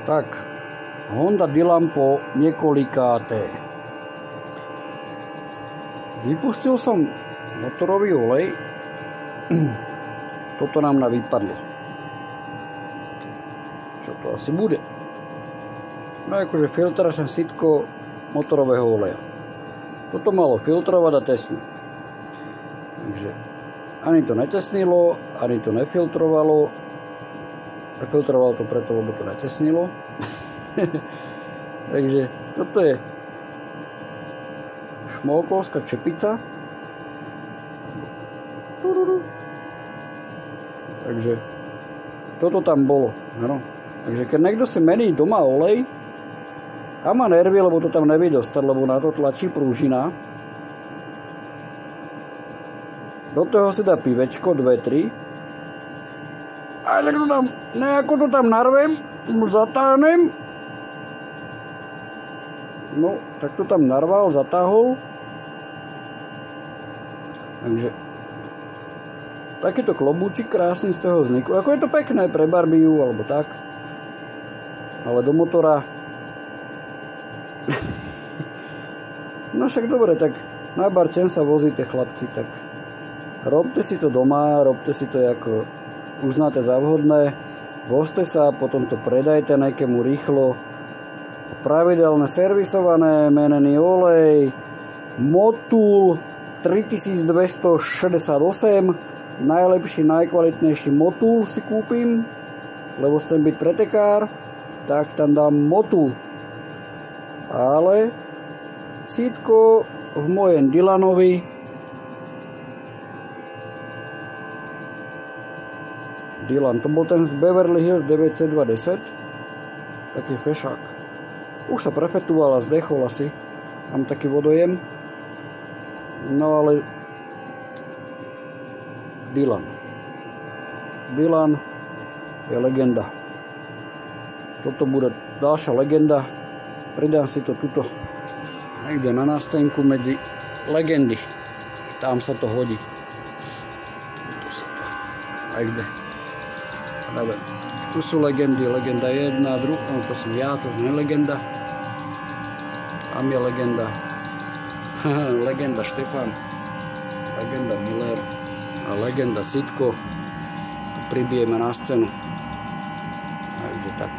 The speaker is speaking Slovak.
Tak, Honda Dylan po niekolikáté. Vypustil som motorový olej. Toto nám vypadlo. Čo to asi bude? No akože filtračné sitko motorového oleja. Toto malo filtrovať a tesniť. Takže ani to netesnilo, ani to nefiltrovalo. Nefiltrovalo to preto, lebo to netesnilo. Takže toto je šmolkovská čepica. Takže toto tam bolo. Ano. Takže keď niekto si mení doma olej a má nervy, lebo to tam nevie dostať, lebo na to tlačí prúžina, do toho si dá pivečko 2-3 a tak to tam nejako to tam narvem, zatáhnem. No, tak to tam narval, zatáhol. Takže takýto klobúčik krásny z toho vznikol. Ako je to pekné pre barbiu alebo tak. Ale do motora. No však dobre, tak na barčen sa vozíte, chlapci, tak robte si to doma, robte si to ako uznáte za vhodné. Vozte sa, potom to predajte nejakému rýchlo. Pravidelne servisované, menený olej, Motul 3268, najlepší, najkvalitnejší Motul si kúpim, lebo chcem byť pretekár, tak tam dám Motul. Ale sítko v mojem Dylanovi Dylan, to bol ten z Beverly Hills 9C210, taký fešák. Už sa prefetuval a zdechol asi. Mám taký vodojem. No ale Dylan. Dylan je legenda. Toto bude ďalšia legenda. Pridám si to tuto niekde na nástenku medzi legendy. Tam sa to hodí. Tu sa to. Niekde. Neviem. Tu sú legendy. Legenda 1, 2. No to som ja, to nie je legenda. Tam je legenda. Legenda Štefan. Legenda Miller. A legenda Sitko. Pribijeme na scénu. Takže tak.